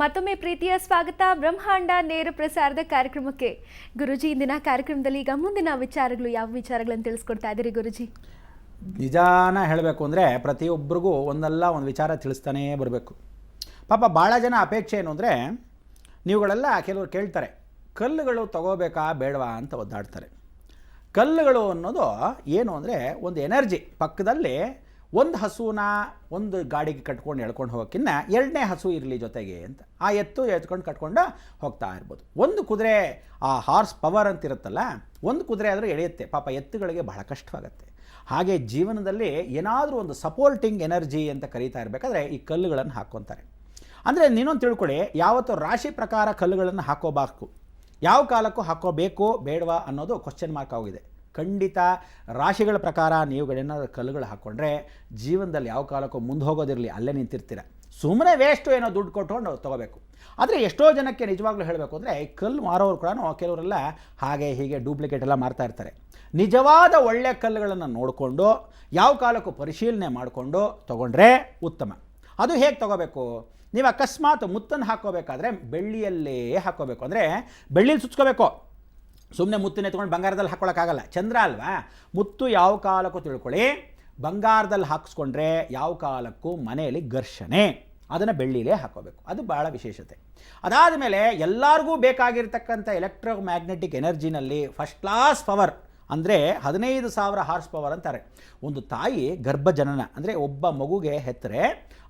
ಮತ್ತೊಮ್ಮೆ ಪ್ರೀತಿಯ ಸ್ವಾಗತ ಬ್ರಹ್ಮಾಂಡ ನೇರ ಪ್ರಸಾರದ ಕಾರ್ಯಕ್ರಮಕ್ಕೆ. ಗುರುಜಿ, ಇಂದಿನ ಕಾರ್ಯಕ್ರಮದಲ್ಲಿ ಈಗ ಮುಂದಿನ ವಿಚಾರಗಳು ಯಾವ ವಿಚಾರಗಳನ್ನು ತಿಳಿಸ್ಕೊಡ್ತಾ ಇದ್ದೀರಿ ಗುರುಜಿ? ನಿಜಾನ ಹೇಳಬೇಕು ಅಂದರೆ ಪ್ರತಿಯೊಬ್ಬರಿಗೂ ಒಂದಲ್ಲ ಒಂದು ವಿಚಾರ ತಿಳಿಸ್ತಾನೇ ಬರಬೇಕು. ಪಾಪ ಭಾಳ ಜನ ಅಪೇಕ್ಷೆ ಏನು ಅಂದರೆ, ನೀವುಗಳೆಲ್ಲ ಕೆಲವರು ಕೇಳ್ತಾರೆ, ಕಲ್ಲುಗಳು ತಗೋಬೇಕಾ ಬೇಡವಾ ಅಂತ ಒದ್ದಾಡ್ತಾರೆ. ಕಲ್ಲುಗಳು ಅನ್ನೋದು ಏನು ಅಂದರೆ ಒಂದು ಎನರ್ಜಿ. ಪಕ್ಕದಲ್ಲಿ ಒಂದು ಹಸುನ ಒಂದು ಗಾಡಿಗೆ ಕಟ್ಕೊಂಡು ಎಳ್ಕೊಂಡು ಹೋಗೋಕ್ಕಿಂತ ಎರಡನೇ ಹಸು ಇರಲಿ ಜೊತೆಗೆ ಅಂತ ಆ ಎತ್ಕೊಂಡು ಕಟ್ಕೊಂಡು ಹೋಗ್ತಾ ಇರ್ಬೋದು. ಒಂದು ಕುದುರೆ ಆ ಹಾರ್ಸ್ ಪವರ್ ಅಂತಿರುತ್ತಲ್ಲ, ಒಂದು ಕುದುರೆ ಆದರೂ ಎಳೆಯುತ್ತೆ. ಪಾಪ ಎತ್ತುಗಳಿಗೆ ಬಹಳ ಕಷ್ಟವಾಗುತ್ತೆ. ಹಾಗೆ ಜೀವನದಲ್ಲಿ ಏನಾದರೂ ಒಂದು ಸಪೋರ್ಟಿಂಗ್ ಎನರ್ಜಿ ಅಂತ ಕರೀತಾ ಇರಬೇಕಾದ್ರೆ ಈ ಕಲ್ಲುಗಳನ್ನು ಹಾಕ್ಕೊತಾರೆ. ಅಂದರೆ ನೀನೊಂದು ತಿಳ್ಕೊಳ್ಳಿ, ಯಾವತ್ತೂ ರಾಶಿ ಪ್ರಕಾರ ಕಲ್ಲುಗಳನ್ನು ಹಾಕೋಬೇಕು, ಯಾವ ಕಾಲಕ್ಕೂ ಹಾಕೋಬೇಕು ಬೇಡವಾ ಅನ್ನೋದು ಕ್ವಶನ್ ಮಾರ್ಕ್ ಆಗಿದೆ. ಖಂಡಿತ ರಾಶಿಗಳ ಪ್ರಕಾರ ನೀವುಗಳೇನಾದರೂ ಕಲ್ಲುಗಳು ಹಾಕ್ಕೊಂಡ್ರೆ ಜೀವನದಲ್ಲಿ ಯಾವ ಕಾಲಕ್ಕೂ ಮುಂದೆ ಹೋಗೋದಿರಲಿ, ಅಲ್ಲೇ ನಿಂತಿರ್ತೀರ. ಸುಮ್ಮನೆ ವೇಸ್ಟು ಏನೋ ದುಡ್ಡು ಕೊಟ್ಕೊಂಡು ತೊಗೋಬೇಕು. ಆದರೆ ಎಷ್ಟೋ ಜನಕ್ಕೆ ನಿಜವಾಗ್ಲೂ ಹೇಳಬೇಕು ಅಂದರೆ, ಕಲ್ಲು ಮಾರೋರು ಕೂಡ ಕೆಲವರೆಲ್ಲ ಹಾಗೆ ಹೀಗೆ ಡೂಪ್ಲಿಕೇಟ್ ಎಲ್ಲ ಮಾರ್ತಾ ಇರ್ತಾರೆ. ನಿಜವಾದ ಒಳ್ಳೆಯ ಕಲ್ಲುಗಳನ್ನು ನೋಡಿಕೊಂಡು ಯಾವ ಕಾಲಕ್ಕೂ ಪರಿಶೀಲನೆ ಮಾಡಿಕೊಂಡು ತೊಗೊಂಡ್ರೆ ಉತ್ತಮ. ಅದು ಹೇಗೆ ತೊಗೋಬೇಕು? ನೀವು ಅಕಸ್ಮಾತ್ ಮುತ್ತನ್ನು ಹಾಕ್ಕೋಬೇಕಾದ್ರೆ ಬೆಳ್ಳಿಯಲ್ಲೇ ಹಾಕ್ಕೋಬೇಕು. ಅಂದರೆ ಬೆಳ್ಳಿಲಿ ಸುಚ್ಕೋಬೇಕು. ಸುಮ್ಮನೆ ಮುತ್ತನ್ನ ಎತ್ಕೊಂಡು ಬಂಗಾರದಲ್ಲಿ ಹಾಕ್ಕೊಳ್ಳೋಕ್ಕಾಗಲ್ಲ, ಚಂದ್ರ ಅಲ್ವಾ. ಮುತ್ತು ಯಾವ ಕಾಲಕ್ಕೂ ತಿಳ್ಕೊಳ್ಳಿ, ಬಂಗಾರದಲ್ಲಿ ಹಾಕಿಸ್ಕೊಂಡ್ರೆ ಯಾವ ಕಾಲಕ್ಕೂ ಮನೆಯಲ್ಲಿ ಘರ್ಷಣೆ. ಅದನ್ನು ಬೆಳ್ಳಿಲೇ ಹಾಕ್ಕೋಬೇಕು, ಅದು ಭಾಳ ವಿಶೇಷತೆ. ಅದಾದ ಮೇಲೆ ಎಲ್ಲರಿಗೂ ಬೇಕಾಗಿರ್ತಕ್ಕಂಥ ಎಲೆಕ್ಟ್ರೋಮ್ಯಾಗ್ನೆಟಿಕ್ ಎನರ್ಜಿನಲ್ಲಿ ಫಸ್ಟ್ ಕ್ಲಾಸ್ ಪವರ್ ಅಂದರೆ 15,000 ಹಾರ್ಸ್ ಪವರ್ ಅಂತಾರೆ. ಒಂದು ತಾಯಿ ಗರ್ಭಜನನ ಅಂದರೆ ಒಬ್ಬ ಮಗುಗೆ ಹೆತ್ತರೆ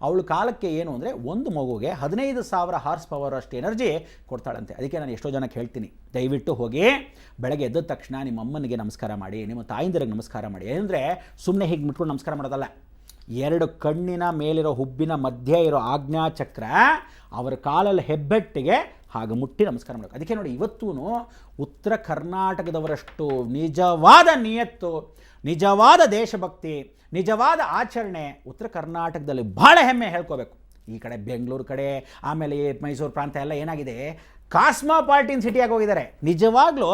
ಅವಳು ಕಾಲಕ್ಕೆ ಏನು ಅಂದರೆ ಒಂದು ಮಗುಗೆ 15,000 ಹಾರ್ಸ್ ಪವರ್ ಅಷ್ಟು ಎನರ್ಜಿ ಕೊಡ್ತಾಳಂತೆ. ಅದಕ್ಕೆ ನಾನು ಎಷ್ಟೋ ಜನಕ್ಕೆ ಹೇಳ್ತೀನಿ, ದಯವಿಟ್ಟು ಹೋಗಿ ಬೆಳಗ್ಗೆ ಎದ್ದ ತಕ್ಷಣ ನಿಮ್ಮ ಅಮ್ಮನಿಗೆ ನಮಸ್ಕಾರ ಮಾಡಿ, ನಿಮ್ಮ ತಾಯಿಂದಿರಿಗೆ ನಮಸ್ಕಾರ ಮಾಡಿ. ಏನಂದರೆ ಸುಮ್ಮನೆ ಹೀಗೆ ಮುಟ್ಕೊಂಡು ನಮಸ್ಕಾರ ಮಾಡೋದಲ್ಲ. 2 ಕಣ್ಣಿನ ಮೇಲಿರೋ ಹುಬ್ಬಿನ ಮಧ್ಯೆ ಇರೋ ಆಜ್ಞಾಚಕ್ರ ಅವರ ಕಾಲಲ್ಲಿ ಹೆಬ್ಬೆಟ್ಟಿಗೆ ಹಾಗೆ ಮುಟ್ಟಿ ನಮಸ್ಕಾರ ಮಾಡಬೇಕು. ಅದಕ್ಕೆ ನೋಡಿ, ಇವತ್ತೂ ಉತ್ತರ ಕರ್ನಾಟಕದವರಷ್ಟು ನಿಜವಾದ ನಿಯತ್ತು, ನಿಜವಾದ ದೇಶಭಕ್ತಿ, ನಿಜವಾದ ಆಚರಣೆ ಉತ್ತರ ಕರ್ನಾಟಕದಲ್ಲಿ ಭಾಳ ಹೆಮ್ಮೆ ಹೇಳ್ಕೋಬೇಕು. ಈ ಕಡೆ ಬೆಂಗಳೂರು ಕಡೆ ಆಮೇಲೆ ಮೈಸೂರು ಪ್ರಾಂತ ಎಲ್ಲ ಏನಾಗಿದೆ, ಕಾಸ್ಮೋಪಾಲಿಟನ್ ಸಿಟಿಯಾಗಿ ಹೋಗಿದ್ದಾರೆ. ನಿಜವಾಗ್ಲೂ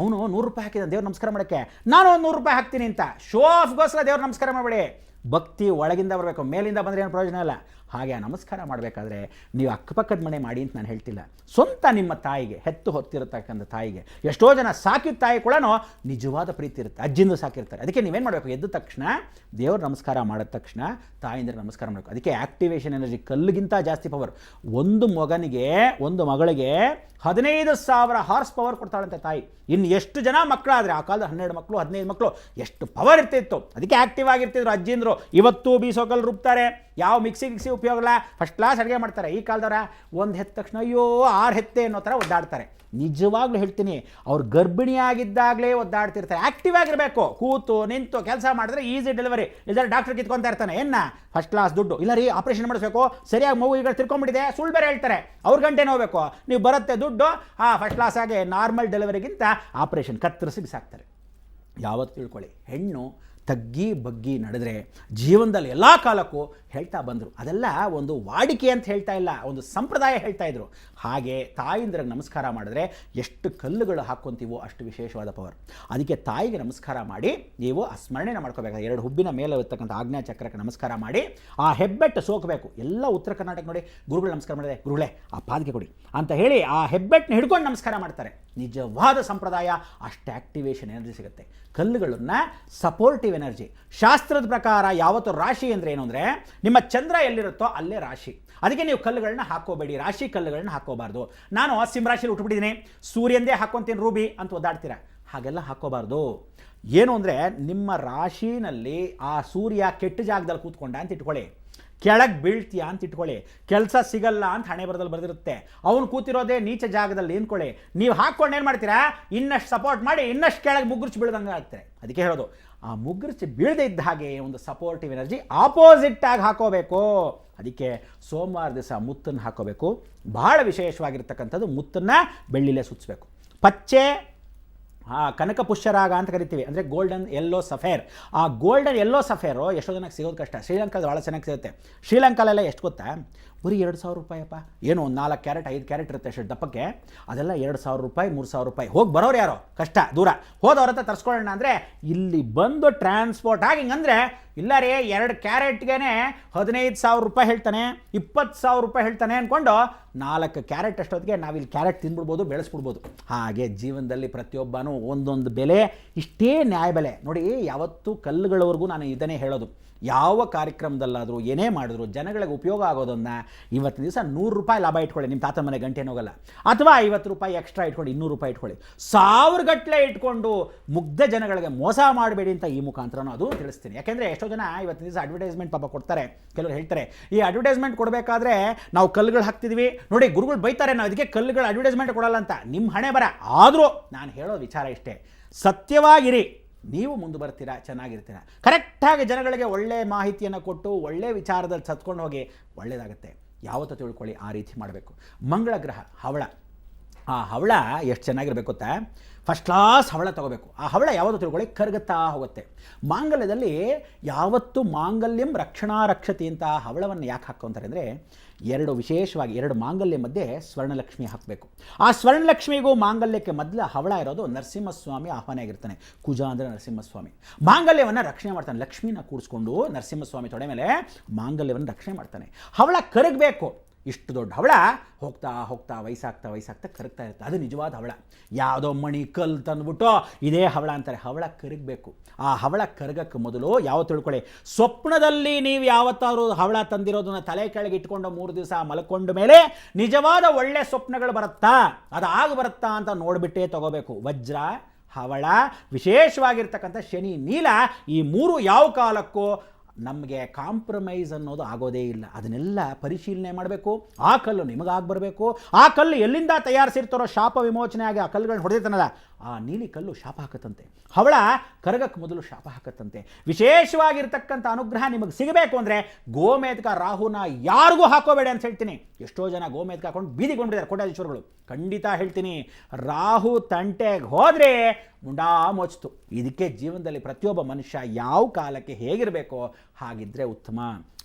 ಅವನು 100 ರೂಪಾಯಿ ಹಾಕಿದ ದೇವ್ರು ನಮಸ್ಕಾರ ಮಾಡೋಕ್ಕೆ, ನಾನು ಒಂದು 100 ರೂಪಾಯಿ ಹಾಕ್ತೀನಿ ಅಂತ ಶೋ ಆಫ್ಗೋಸ್ಕರ ದೇವ್ರು ನಮಸ್ಕಾರ ಮಾಡಬೇಡಿ. ಭಕ್ತಿ ಒಳಗಿಂದ ಬರಬೇಕು, ಮೇಲಿಂದ ಬಂದರೆ ಏನು ಪ್ರಯೋಜನ ಇಲ್ಲ. ಹಾಗೆ ನಮಸ್ಕಾರ ಮಾಡಬೇಕಾದ್ರೆ ನೀವು ಅಕ್ಕಪಕ್ಕದ ಮನೆ ಮಾಡಿ ಅಂತ ನಾನು ಹೇಳ್ತಿಲ್ಲ, ಸ್ವಂತ ನಿಮ್ಮ ತಾಯಿಗೆ, ಹೆತ್ತು ಹೊತ್ತಿರತಕ್ಕಂಥ ತಾಯಿಗೆ. ಎಷ್ಟೋ ಜನ ಸಾಕಿದ ತಾಯಿ ಕೂಡ ನಿಜವಾದ ಪ್ರೀತಿ ಇರುತ್ತೆ, ಅಜ್ಜಿಂದು ಸಾಕಿರ್ತಾರೆ. ಅದಕ್ಕೆ ನೀವೇನು ಮಾಡಬೇಕು, ಎದ್ದ ತಕ್ಷಣ ದೇವ್ರ ನಮಸ್ಕಾರ ಮಾಡಿದ ತಕ್ಷಣ ತಾಯಿಂದ್ರೆ ನಮಸ್ಕಾರ ಮಾಡಬೇಕು. ಅದಕ್ಕೆ ಆ್ಯಕ್ಟಿವೇಶನ್ ಎನರ್ಜಿ ಕಲ್ಲಿಗಿಂತ ಜಾಸ್ತಿ ಪವರ್. ಒಂದು ಮಗಳಿಗೆ 15,000 ಹಾರ್ಸ್ ಪವರ್ ಕೊಡ್ತಾಳಂತೆ ತಾಯಿ. ಇನ್ನು ಎಷ್ಟು ಜನ ಮಕ್ಕಳಾದರೆ, ಆ ಕಾಲದ 12 ಮಕ್ಕಳು 15 ಮಕ್ಕಳು ಎಷ್ಟು ಪವರ್ ಇರ್ತಿತ್ತು. ಅದಕ್ಕೆ ಆ್ಯಕ್ಟಿವ್ ಆಗಿರ್ತಿದ್ರು ಅಜ್ಜಿಂದರು. ಇವತ್ತು ಬೀಸೋಕಲ್ಲಿ ರುಬ್ತಾರೆ, ಯಾವ ಮಿಕ್ಸಿ ಉಪಯೋಗ ಇಲ್ಲ, ಫಸ್ಟ್ ಕ್ಲಾಸ್ ಅಡುಗೆ ಮಾಡ್ತಾರೆ. ಈ ಕಾಲದವರ ಒಂದು ಹೆತ್ತ ತಕ್ಷಣ ಅಯ್ಯೋ 6 ಹೆತ್ತೆ ಅನ್ನೋ ಥರ ಒದ್ದಾಡ್ತಾರೆ. ನಿಜವಾಗ್ಲೂ ಹೇಳ್ತೀನಿ, ಅವ್ರು ಗರ್ಭಿಣಿಯಾಗಿದ್ದಾಗಲೇ ಒದ್ದಾಡ್ತಿರ್ತಾರೆ. ಆ್ಯಕ್ಟಿವ್ ಆಗಿರಬೇಕು. ಕೂತು ನಿಂತು ಕೆಲಸ ಮಾಡಿದ್ರೆ ಈಸಿ ಡೆಲಿವರಿ. ಇಲ್ಲದ್ರೆ ಡಾಕ್ಟರ್ ಕಿತ್ಕೊತಾ ಇರ್ತಾನೆ, ಫಸ್ಟ್ ಕ್ಲಾಸ್ ದುಡ್ಡು ಇಲ್ಲ ರೀ, ಆಪ್ರೇಷನ್ ಮಾಡಿಸ್ಬೇಕು, ಸರಿಯಾಗಿ ಮಗು ಈಗ ತಿರ್ಕೊಂಡ್ಬಿಟ್ಟಿದೆ, ಸುಳ್ಳು ಬೇರೆ ಹೇಳ್ತಾರೆ. ಅವ್ರ ಗಂಟೆನೇ ಹೋಗ್ಬೇಕು, ನೀವು ಬರುತ್ತೆ ದುಡ್ಡು, ಫಸ್ಟ್ ಕ್ಲಾಸ್ ಆಗಿ ನಾರ್ಮಲ್ ಡೆಲಿವರಿಗಿಂತ ಆಪ್ರೇಷನ್ ಕತ್ತರಿಸಿ ಬಿಸಾಕ್ತಾರೆ. ಯಾವತ್ತು ತಿಳ್ಕೊಳ್ಳಿ, ಹೆಣ್ಣು ತಗ್ಗಿ ಬಗ್ಗಿ ನಡೆದ್ರೆ ಜೀವನದಲ್ಲಿ ಎಲ್ಲ ಕಾಲಕ್ಕೂ ಹೇಳ್ತಾ ಬಂದರು. ಅದೆಲ್ಲ ಒಂದು ವಾಡಿಕೆ ಅಂತ ಹೇಳ್ತಾ ಇಲ್ಲ, ಒಂದು ಸಂಪ್ರದಾಯ ಹೇಳ್ತಾ ಇದ್ರು. ಹಾಗೆ ತಾಯಿಂದ್ರಿಗೆ ನಮಸ್ಕಾರ ಮಾಡಿದ್ರೆ ಎಷ್ಟು ಕಲ್ಲುಗಳು ಹಾಕ್ಕೊಂತೀವೋ ಅಷ್ಟು ವಿಶೇಷವಾದ ಪವರ್. ಅದಕ್ಕೆ ತಾಯಿಗೆ ನಮಸ್ಕಾರ ಮಾಡಿ ನೀವು ಆ ಸ್ಮರಣೆನ ಮಾಡ್ಕೋಬೇಕು. 2 ಹುಬ್ಬಿನ ಮೇಲೆ ಇರ್ತಕ್ಕಂಥ ಆಜ್ಞಾಚಕ್ರಕ್ಕೆ ನಮಸ್ಕಾರ ಮಾಡಿ ಆ ಹೆಬ್ಬೆಟ್ಟು ಸೋಕಬೇಕು. ಎಲ್ಲ ಉತ್ತರ ಕರ್ನಾಟಕ ನೋಡಿ, ಗುರುಗಳು ನಮಸ್ಕಾರ ಮಾಡಿದೆ, ಗುರುಗಳೇ ಆ ಪಾದಕ್ಕೆ ಕೊಡಿ ಅಂತ ಹೇಳಿ ಆ ಹೆಬ್ಬೆಟ್ಟನ್ನ ಹಿಡ್ಕೊಂಡು ನಮಸ್ಕಾರ ಮಾಡ್ತಾರೆ. ನಿಜವಾದ ಸಂಪ್ರದಾಯ, ಅಷ್ಟು ಆ್ಯಕ್ಟಿವೇಶನ್ ಎನರ್ಜಿ ಸಿಗುತ್ತೆ. ಕಲ್ಲುಗಳನ್ನ ಸಪೋರ್ಟಿವ್ ಎನರ್ಜಿ. ಶಾಸ್ತ್ರದ ಪ್ರಕಾರ ಯಾವತ್ತೂ ರಾಶಿ ಅಂದರೆ ಏನು ಅಂದರೆ, ನಿಮ್ಮ ಚಂದ್ರ ಎಲ್ಲಿರುತ್ತೋ ಅಲ್ಲೇ ರಾಶಿ. ಅದಕ್ಕೆ ನೀವು ಕಲ್ಲುಗಳನ್ನ ಹಾಕೋಬೇಡಿ, ರಾಶಿ ಕಲ್ಲುಗಳನ್ನ ಹಾಕೋಬಾರ್ದು. ನಾನು ಸಿಂಹರಾಶಿಲಿ ಹುಟ್ಟುಬಿಟ್ಟಿದ್ದೀನಿ, ಸೂರ್ಯಂದೇ ಹಾಕ್ಕೊಂತೀನಿ ರೂಬಿ ಅಂತ ಒದ್ದಾಡ್ತೀರ, ಹಾಗೆಲ್ಲ ಹಾಕೋಬಾರ್ದು. ಏನು ಅಂದರೆ, ನಿಮ್ಮ ರಾಶಿನಲ್ಲಿ ಆ ಸೂರ್ಯ ಕೆಟ್ಟ ಜಾಗದಲ್ಲಿ ಕೂತ್ಕೊಂಡ ಅಂತ ಇಟ್ಕೊಳ್ಳಿ, ಕೆಳಗೆ ಬೀಳ್ತೀಯಾ ಅಂತ ಇಟ್ಕೊಳ್ಳಿ, ಕೆಲಸ ಸಿಗಲ್ಲ ಅಂತ ಹಣೆ ಬರದಲ್ಲಿ ಬರೆದಿರುತ್ತೆ. ಅವನು ಕೂತಿರೋದೇ ನೀಚ ಜಾಗದಲ್ಲಿ ನಿಂತ್ಕೊಳ್ಳಿ, ನೀವು ಹಾಕ್ಕೊಂಡು ಏನು ಮಾಡ್ತೀರಾ, ಇನ್ನಷ್ಟು ಸಪೋರ್ಟ್ ಮಾಡಿ ಇನ್ನಷ್ಟು ಕೆಳಗೆ ಮುಗ್ಗರ್ಚಿ ಬೀಳ್ದಂಗೆ ಆಗ್ತಾರೆ. ಅದಕ್ಕೆ ಹೇಳೋದು, ಆ ಮುಗ್ಗರ್ಚಿ ಬೀಳದೇ ಇದ್ದ ಹಾಗೆ ಒಂದು ಸಪೋರ್ಟಿವ್ ಎನರ್ಜಿ ಆಪೋಸಿಟ್ಟಾಗಿ ಹಾಕೋಬೇಕು. ಅದಕ್ಕೆ ಸೋಮವಾರ ದಿವಸ ಮುತ್ತನ್ನು ಹಾಕೋಬೇಕು. ಬಹಳ ವಿಶೇಷವಾಗಿರ್ತಕ್ಕಂಥದ್ದು, ಮುತ್ತನ್ನು ಬೆಳ್ಳಿಲೇ ಸುತ್ತಬೇಕು. ಪಚ್ಚೆ ಕನಕ ಪುಷ್ಯರಾಗ ಅಂತ ಕರಿತೀವಿ, ಅಂದರೆ ಗೋಲ್ಡನ್ ಯೆಲ್ಲೋ ಸಫೇರ್. ಆ ಗೋಲ್ಡನ್ ಯೆಲ್ಲೋ ಸಫೇರು ಎಷ್ಟೋ ಜನಕ್ಕೆ ಸಿಗೋದು ಕಷ್ಟ. ಶ್ರೀಲಂಕಾದ ಭಾಳ ಚೆನ್ನಾಗಿ ಸಿಗುತ್ತೆ. ಶ್ರೀಲಂಕಾಲೆಲ್ಲ ಎಷ್ಟು ಗೊತ್ತಾ, ಬರೀ 2,000 ರೂಪಾಯಪ್ಪ. ಏನೋ ಒಂದು 4 ಕ್ಯಾರೆಟ್ 5 ಕ್ಯಾರೆಟ್ ಇರುತ್ತೆ ಅಷ್ಟು ದಪ್ಪಕ್ಕೆ, ಅದೆಲ್ಲ 2,000 ರೂಪಾಯಿ 3,000 ರೂಪಾಯಿ. ಹೋಗಿ ಬರೋರು ಯಾರೋ ಕಷ್ಟ ದೂರ ಹೋದವ್ರ ಹತ್ರ ತರಿಸ್ಕೊಳ್ಳೋಣ ಅಂದರೆ ಇಲ್ಲಿ ಬಂದು ಟ್ರಾನ್ಸ್ಪೋರ್ಟ್ ಆಗಿ ಹಿಂಗಂದರೆ ಇಲ್ಲ ರೀ 2 ಕ್ಯಾರೆಟ್ಗೆ 15,000 ರೂಪಾಯಿ ಹೇಳ್ತಾನೆ, 20,000 ರೂಪಾಯಿ ಹೇಳ್ತಾನೆ ಅಂದ್ಕೊಂಡು 4 ಕ್ಯಾರೆಟ್ ಅಷ್ಟೊತ್ತಿಗೆ ನಾವಿಲ್ಲಿ ಕ್ಯಾರೆಟ್ ತಿಂದ್ಬಿಡ್ಬೋದು, ಬೆಳೆಸ್ಬಿಡ್ಬೋದು. ಹಾಗೆ ಜೀವನದಲ್ಲಿ ಪ್ರತಿಯೊಬ್ಬನೂ ಒಂದೊಂದು ಬೆಲೆ, ಇಷ್ಟೇ ನ್ಯಾಯ ಬೆಲೆ ನೋಡಿ. ಯಾವತ್ತೂ ಕಲ್ಲುಗಳವರೆಗೂ ನಾನು ಇದನ್ನೇ ಹೇಳೋದು, ಯಾವ ಕಾರ್ಯಕ್ರಮದಲ್ಲಾದರೂ ಏನೇ ಮಾಡಿದ್ರು ಜನಗಳಿಗೆ ಉಪಯೋಗ ಆಗೋದನ್ನು ಇವತ್ತಿನ ದಿವಸ 100 ರೂಪಾಯಿ ಲಾಭ ಇಟ್ಕೊಳ್ಳಿ, ನಿಮ್ಮ ತಾತನ ಮನೆ ಗಂಟೆನೂ ಹೋಗಲ್ಲ. ಅಥವಾ 50 ರೂಪಾಯಿ ಎಕ್ಸ್ಟ್ರಾ ಇಟ್ಕೊಂಡು 200 ರೂಪಾಯಿ ಇಟ್ಕೊಳ್ಳಿ. 1000 ಗಟ್ಟಲೆ ಇಟ್ಕೊಂಡು ಮುಗ್ಧ ಜನಗಳಿಗೆ ಮೋಸ ಮಾಡಬೇಡಿ ಅಂತ ಈ ಮುಖಾಂತರನೂ ಅದು ತಿಳಿಸ್ತೀನಿ. ಯಾಕೆಂದರೆ ಎಷ್ಟೋ ಜನ ಇವತ್ತಿನ ದಿವಸ ಅಡ್ವರ್ಟೈಸ್ಮೆಂಟ್ ಪಾಪ ಕೊಡ್ತಾರೆ. ಕೆಲವರು ಹೇಳ್ತಾರೆ ಈ ಅಡ್ವರ್ಟೈಸ್ಮೆಂಟ್ ಕೊಡಬೇಕಾದ್ರೆ ನಾವು ಕಲ್ಲುಗಳು ಹಾಕ್ತಿದ್ವಿ ನೋಡಿ, ಗುರುಗಳು ಬೈತಾರೆ ನಾವು ಅದಕ್ಕೆ ಕಲ್ಲುಗಳು ಅಡ್ವರ್ಟೈಸ್ಮೆಂಟ್ ಕೊಡಲ್ಲ ಅಂತ. ನಿಮ್ಮ ಹಣೆ ಬರ. ಆದರೂ ನಾನು ಹೇಳೋ ವಿಚಾರ ಇಷ್ಟೇ, ಸತ್ಯವಾಗಿರಿ, ನೀವು ಮುಂದೆ ಬರ್ತೀರಾ, ಚೆನ್ನಾಗಿರ್ತೀರಾ. ಕರೆಕ್ಟಾಗಿ ಜನಗಳಿಗೆ ಒಳ್ಳೆ ಮಾಹಿತಿಯನ್ನು ಕೊಟ್ಟು ಒಳ್ಳೆ ವಿಚಾರದಲ್ಲಿ ಸತ್ಕೊಂಡು ಹೋಗಿ ಒಳ್ಳೆಯದಾಗುತ್ತೆ. ಯಾವತ್ತೂ ತಿಳ್ಕೊಳ್ಳಿ ಆ ರೀತಿ ಮಾಡಬೇಕು. ಮಂಗಳ ಗ್ರಹ ಹವಳ, ಆ ಹವಳ ಎಷ್ಟು ಚೆನ್ನಾಗಿರ್ಬೇಕು ಗೊತ್ತಾ, ಫಸ್ಟ್ ಕ್ಲಾಸ್ ಹವಳ ತೊಗೋಬೇಕು. ಆ ಹವಳ ಯಾವತ್ತೂ ತಿಳ್ಕೊಳ್ಳಿ ಕರಗುತ್ತಾ ಹೋಗುತ್ತೆ. ಮಾಂಗಲ್ಯದಲ್ಲಿ ಯಾವತ್ತೂ ಮಾಂಗಲ್ಯಂ ರಕ್ಷಣಾ ರಕ್ಷತಿ ಅಂತ ಹವಳವನ್ನು ಯಾಕೆ ಹಾಕ್ಕೊಂತಾರೆ ಅಂದರೆ, ವಿಶೇಷವಾಗಿ 2 ಮಾಂಗಲ್ಯ ಮಧ್ಯೆ ಸ್ವರ್ಣಲಕ್ಷ್ಮಿ ಹಾಕಬೇಕು. ಆ ಸ್ವರ್ಣಲಕ್ಷ್ಮಿಗೂ ಮಾಂಗಲ್ಯಕ್ಕೆ ಮೊದಲ ಹವಳ ಇರೋದು ನರಸಿಂಹಸ್ವಾಮಿ ಆಹ್ವಾನ ಆಗಿರ್ತಾನೆ. ಕುಜ ಅಂದರೆ ನರಸಿಂಹಸ್ವಾಮಿ ಮಾಂಗಲ್ಯವನ್ನು ರಕ್ಷಣೆ ಮಾಡ್ತಾನೆ. ಲಕ್ಷ್ಮಿನ ಕೂಡಿಸ್ಕೊಂಡು ನರಸಿಂಹಸ್ವಾಮಿ ತೊಡೆ ಮೇಲೆ ಮಾಂಗಲ್ಯವನ್ನು ರಕ್ಷಣೆ ಮಾಡ್ತಾನೆ. ಹವಳ ಕರಗಬೇಕು. ಇಷ್ಟು ದೊಡ್ಡ ಹವಳ ಹೋಗ್ತಾ ಹೋಗ್ತಾ ವಯಸ್ಸಾಗ್ತಾ ಕರಗ್ತಾ ಇರುತ್ತೆ. ಅದು ನಿಜವಾದ ಹವಳ. ಯಾವುದೋ ಮಣಿ ಕಲ್ಲು ತಂದುಬಿಟ್ಟು ಇದೇ ಹವಳ ಅಂತಾರೆ. ಹವಳ ಕರಗಬೇಕು. ಆ ಹವಳ ಕರಗಕ್ಕೆ ಮೊದಲು ಯಾವ ತಿಳ್ಕೊಳ್ಳಿ, ಸ್ವಪ್ನದಲ್ಲಿ ನೀವು ಯಾವತ್ತಾದ್ರೂ ಹವಳ ತಂದಿರೋದನ್ನ ತಲೆ ಕೆಳಗೆ ಇಟ್ಕೊಂಡು 3 ದಿವಸ ಮಲ್ಕೊಂಡ ಮೇಲೆ ನಿಜವಾದ ಒಳ್ಳೆ ಸ್ವಪ್ನಗಳು ಬರುತ್ತಾ, ಅದು ಬರುತ್ತಾ ಅಂತ ನೋಡಿಬಿಟ್ಟೇ ತಗೋಬೇಕು. ವಜ್ರ, ಹವಳ, ವಿಶೇಷವಾಗಿರ್ತಕ್ಕಂಥ ಶನಿ, ನೀಲ, ಈ 3 ಯಾವ ಕಾಲಕ್ಕೂ ನಮಗೆ ಕಾಂಪ್ರಮೈಸ್ ಅನ್ನೋದು ಆಗೋದೇ ಇಲ್ಲ. ಅದನ್ನೆಲ್ಲ ಪರಿಶೀಲನೆ ಮಾಡಬೇಕು. ಆ ಕಲ್ಲು ನಿಮಗಾಗಿ ಬರಬೇಕು. ಆ ಕಲ್ಲು ಎಲ್ಲಿಂದ ತಯಾರಿಸಿರ್ತಾರೋ ಶಾಪ ವಿಮೋಚನೆ ಆಗಿ ಆ ಕಲ್ಲುಗಳನ್ನ ಹೊಡೆದಿರ್ತಾನಲ್ಲ, ಆ ನೀಲಿ ಕಲ್ಲು ಶಾಪ ಹಾಕತ್ತಂತೆ. ಹವಳ ಕರಗಕ್ಕೆ ಮೊದಲು ಶಾಪ ಹಾಕತ್ತಂತೆ. ವಿಶೇಷವಾಗಿರ್ತಕ್ಕಂಥ ಅನುಗ್ರಹ ನಿಮಗೆ ಸಿಗಬೇಕು ಅಂದರೆ ಗೋಮೇಧಕ ರಾಹುನ ಯಾರಿಗೂ ಹಾಕೋಬೇಡಿ ಅಂತ ಹೇಳ್ತೀನಿ. ಎಷ್ಟೋ ಜನ ಗೋಮೇಧಕ ಹಾಕೊಂಡು ಬೀದಿಗೆ ಬಂದ್ಬಿಟ್ಟಿದ್ದಾರೆ ಕೋಟ್ಯಾಧೀಶ್ವರಗಳು. ಖಂಡಿತ ಹೇಳ್ತೀನಿ, ರಾಹು ತಂಟೆಗೆ ಹೋದರೆ ಮುಂಡಾ ಮೋಚ್ತು. ಇದಕ್ಕೆ ಜೀವನದಲ್ಲಿ ಪ್ರತಿಯೊಬ್ಬ ಮನುಷ್ಯ ಯಾವ ಕಾಲಕ್ಕೆ ಹೇಗಿರಬೇಕೋ ಹಾಗಿದ್ರೆ ಉತ್ತಮ.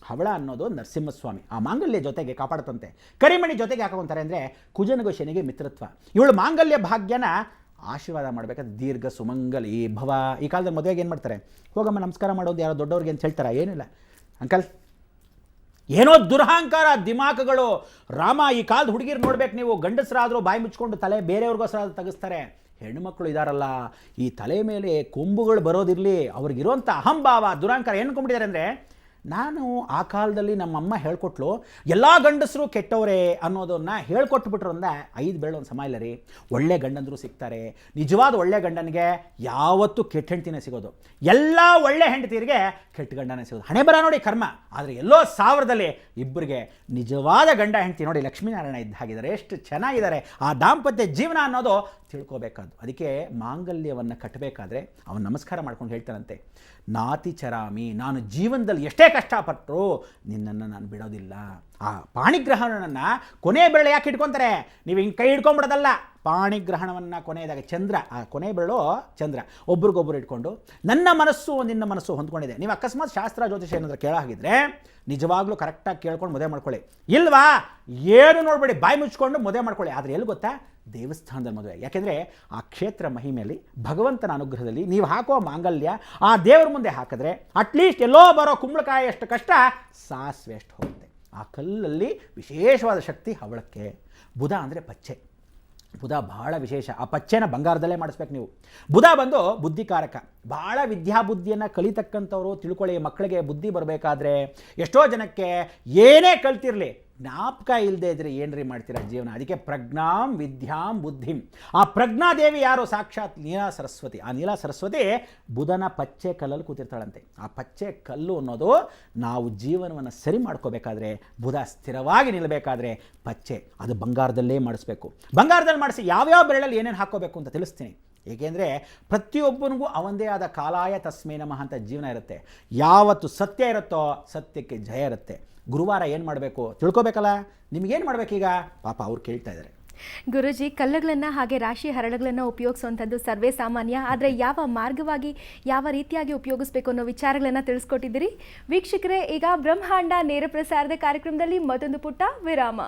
ಹವಳ ಅನ್ನೋದು ನರಸಿಂಹಸ್ವಾಮಿ ಆ ಮಾಂಗಲ್ಯ ಜೊತೆಗೆ ಕಾಪಾಡುತ್ತಂತೆ. ಕರಿಮಣಿ ಜೊತೆಗೆ ಹಾಕೊಂತಾರೆ ಅಂದರೆ ಕುಜನಿಗೂ ಶನಿಗೆ ಮಿತ್ರತ್ವ. ಇವಳು ಮಾಂಗಲ್ಯ ಭಾಗ್ಯನ ಆಶೀರ್ವಾದ ಮಾಡಬೇಕಾದ್ರೆ ದೀರ್ಘ ಸುಮಂಗಲಿ ಭವ. ಈ ಕಾಲದಲ್ಲಿ ಮದುವೆಗೆ ಏನು ಮಾಡ್ತಾರೆ, ಹೋಗಮ್ಮ ನಮಸ್ಕಾರ ಮಾಡೋದು ಯಾರೋ ದೊಡ್ಡವ್ರಿಗೆ ಅಂತ ಹೇಳ್ತಾರೆ. ಏನಿಲ್ಲ ಅಂಕಲ್, ಏನೋ ದುರಹಂಕಾರ ದಿಮಾಕುಗಳು. ರಾಮ, ಈ ಕಾಲದ ಹುಡುಗಿರು ನೋಡ್ಬೇಕು ನೀವು, ಗಂಡಸರಾದರೂ ಬಾಯಿ ಮುಚ್ಕೊಂಡು ತಲೆ ಬೇರೆಯವ್ರಿಗೋಸ್ಕರ ತೆಗೆಸ್ತಾರೆ. ಹೆಣ್ಣುಮಕ್ಕಳು ಇದಾರಲ್ಲ, ಈ ತಲೆ ಮೇಲೆ ಕೊಂಬುಗಳು ಬರೋದಿರಲಿ, ಅವ್ರಿಗಿರುವಂಥ ಅಹಂಭಾವ ದುರಹಂಕಾರ ಏನು ಕೊಂಬಿಟ್ಟಿದ್ದಾರೆ ಅಂದರೆ, ನಾನು ಆ ಕಾಲದಲ್ಲಿ ನಮ್ಮಮ್ಮ ಹೇಳ್ಕೊಟ್ಲು ಎಲ್ಲ ಗಂಡಸರು ಕೆಟ್ಟವರೇ ಅನ್ನೋದನ್ನು ಹೇಳ್ಕೊಟ್ಬಿಟ್ರು ಅಂದ 5 ಬೆರಳು ಒಂದು ಸಮ ಇಲ್ಲ ರೀ. ಒಳ್ಳೆ ಗಂಡಂದರು ಸಿಗ್ತಾರೆ. ನಿಜವಾದ ಒಳ್ಳೆ ಗಂಡನಿಗೆ ಯಾವತ್ತೂ ಕೆಟ್ಟ ಹೆಂಡತಿನೇ ಸಿಗೋದು. ಎಲ್ಲ ಒಳ್ಳೆ ಹೆಂಡತಿಯರಿಗೆ ಕೆಟ್ಟ ಗಂಡನೇ ಸಿಗೋದು. ಹಣೆ ಬರ ನೋಡಿ ಕರ್ಮ. ಆದರೆ ಎಲ್ಲೋ 1000ದಲ್ಲಿ ಇಬ್ಬರಿಗೆ ನಿಜವಾದ ಗಂಡ ಹೆಂಡತಿ ನೋಡಿ ಲಕ್ಷ್ಮೀನಾರಾಯಣ ಇದ್ದ ಹಾಗಿದ್ದಾರೆ, ಎಷ್ಟು ಚೆನ್ನಾಗಿದ್ದಾರೆ. ಆ ದಾಂಪತ್ಯ ಜೀವನ ಅನ್ನೋದು ತಿಳ್ಕೋಬೇಕಾದ್ದು. ಅದಕ್ಕೆ ಮಾಂಗಲ್ಯವನ್ನು ಕಟ್ಟಬೇಕಾದ್ರೆ ಅವನು ನಮಸ್ಕಾರ ಮಾಡ್ಕೊಂಡು ಹೇಳ್ತಾನಂತೆ, ನಾತಿ ಚರಾಮಿ, ನಾನು ಜೀವನದಲ್ಲಿ ಎಷ್ಟೇ ಕಷ್ಟಪಟ್ಟರು ನಿನ್ನನ್ನು ನಾನು ಬಿಡೋದಿಲ್ಲ. ಆ ಪಾಣಿಗ್ರಹಣವನ್ನು ಕೊನೆ ಬೆರಳು ಯಾಕೆ ಇಟ್ಕೊತಾರೆ, ನೀವು ಹಿಂಗೆ ಕೈ ಹಿಡ್ಕೊಂಬಿಡೋದಲ್ಲ. ಪಾಣಿಗ್ರಹಣವನ್ನು ಕೊನೆಯದಾಗ ಚಂದ್ರ, ಆ ಕೊನೆ ಬೆರಳು ಚಂದ್ರ, ಒಬ್ರಿಗೊಬ್ಬರು ಇಟ್ಕೊಂಡು ನನ್ನ ಮನಸ್ಸು ನಿನ್ನ ಮನಸ್ಸು ಹೊಂದ್ಕೊಂಡಿದೆ. ನೀವು ಅಕಸ್ಮಾತ್ ಶಾಸ್ತ್ರ ಜ್ಯೋತಿಷ ಏನಾದರೂ ಕೇಳೋ ಹಾಗಿದ್ರೆ ನಿಜವಾಗ್ಲೂ ಕರೆಕ್ಟಾಗಿ ಕೇಳ್ಕೊಂಡು ಮದುವೆ ಮಾಡ್ಕೊಳ್ಳಿ. ಇಲ್ವಾ ಏನು ನೋಡಬೇಡಿ, ಬಾಯಿ ಮುಚ್ಕೊಂಡು ಮದುವೆ ಮಾಡ್ಕೊಳ್ಳಿ. ಆದರೆ ಎಲ್ಲಿ ಗೊತ್ತಾ, ದೇವಸ್ಥಾನದಲ್ಲಿ ಮದುವೆ. ಯಾಕೆಂದರೆ ಆ ಕ್ಷೇತ್ರ ಮಹಿಮೆಯಲ್ಲಿ ಭಗವಂತನ ಅನುಗ್ರಹದಲ್ಲಿ ನೀವು ಹಾಕೋ ಮಾಂಗಲ್ಯ ಆ ದೇವರ ಮುಂದೆ ಹಾಕಿದ್ರೆ ಅಟ್ಲೀಸ್ಟ್ ಎಲ್ಲೋ ಬರೋ ಕುಂಬಳಕಾಯಿ ಅಷ್ಟು ಕಷ್ಟ ಸಾಸಿವೆ ಅಷ್ಟು ಹೋಗುತ್ತೆ. ಆ ಕಲ್ಲಲ್ಲಿ ವಿಶೇಷವಾದ ಶಕ್ತಿ ಹವಳಕ್ಕೆ. ಬುಧ ಅಂದರೆ ಪಚ್ಚೆ. ಬುಧ ಭಾಳ ವಿಶೇಷ. ಆ ಪಚ್ಚೆನ ಬಂಗಾರದಲ್ಲೇ ಮಾಡಿಸ್ಬೇಕು ನೀವು. ಬುಧ ಬಂದು ಬುದ್ಧಿಕಾರಕ. ಭಾಳ ವಿದ್ಯಾಬುದ್ಧಿಯನ್ನು ಕಲಿತಕ್ಕಂಥವ್ರು ತಿಳ್ಕೊಳ್ಳಿ. ಮಕ್ಕಳಿಗೆ ಬುದ್ಧಿ ಬರಬೇಕಾದ್ರೆ ಎಷ್ಟೋ ಜನಕ್ಕೆ ಏನೇ ಕಲ್ತಿರಲಿ ಜ್ಞಾಪಕ ಇಲ್ಲದೆ ಇದ್ರೆ ಏನ್ರಿ ಮಾಡ್ತೀರಾ ಜೀವನ. ಅದಕ್ಕೆ ಪ್ರಜ್ಞಾಂ ವಿದ್ಯಾಂ ಬುದ್ಧಿಂ. ಆ ಪ್ರಜ್ಞಾದೇವಿ ಯಾರು, ಸಾಕ್ಷಾತ್ ನೀಲಾ ಸರಸ್ವತಿ. ಆ ನೀಲಾ ಸರಸ್ವತಿ ಬುಧನ ಪಚ್ಚೆ ಕಲ್ಲಲ್ಲಿ ಕೂತಿರ್ತಾಳಂತೆ. ಆ ಪಚ್ಚೆ ಕಲ್ಲು ಅನ್ನೋದು ನಾವು ಜೀವನವನ್ನು ಸರಿ ಮಾಡ್ಕೋಬೇಕಾದ್ರೆ, ಬುಧ ಸ್ಥಿರವಾಗಿ ನಿಲ್ಲಬೇಕಾದ್ರೆ ಪಚ್ಚೆ ಅದು ಬಂಗಾರದಲ್ಲೇ ಮಾಡಿಸ್ಬೇಕು. ಬಂಗಾರದಲ್ಲಿ ಮಾಡಿಸಿ ಯಾವ್ಯಾವ ಬೆರಳಲ್ಲಿ ಏನೇನು ಹಾಕ್ಕೋಬೇಕು ಅಂತ ತಿಳಿಸ್ತೀನಿ. ಏಕೆಂದರೆ ಪ್ರತಿಯೊಬ್ಬನಿಗೂ ಅವಂದೇ ಆದ ಕಾಲಾಯ ತಸ್ಮೈ ನಮಃ ಅಂತ ಜೀವನ ಇರುತ್ತೆ. ಯಾವತ್ತು ಸತ್ಯ ಇರುತ್ತೋ ಸತ್ಯಕ್ಕೆ ಜಯ ಇರುತ್ತೆ. ಗುರುವಾರ ಏನು ಮಾಡಬೇಕು ತಿಳ್ಕೊಬೇಕಲ್ಲ. ನಿಮಗೇನು ಮಾಡಬೇಕೀಗ, ಪಾಪ ಅವ್ರು ಕೇಳ್ತಾ ಇದ್ದಾರೆ, ಗುರುಜಿ, ಕಲ್ಲುಗಳನ್ನು ಹಾಗೆ ರಾಶಿ ಹರಳುಗಳನ್ನು ಉಪಯೋಗಿಸುವಂಥದ್ದು ಸರ್ವೇ ಸಾಮಾನ್ಯ. ಆದರೆ ಯಾವ ಮಾರ್ಗವಾಗಿ, ಯಾವ ರೀತಿಯಾಗಿ ಉಪಯೋಗಿಸಬೇಕು ಅನ್ನೋ ವಿಚಾರಗಳನ್ನು ತಿಳಿಸ್ಕೊಟ್ಟಿದ್ದೀರಿ. ವೀಕ್ಷಕರೇ, ಈಗ ಬ್ರಹ್ಮಾಂಡ ನೇರ ಪ್ರಸಾರದ ಕಾರ್ಯಕ್ರಮದಲ್ಲಿ ಮತ್ತೊಂದು ಪುಟ್ಟ ವಿರಾಮ.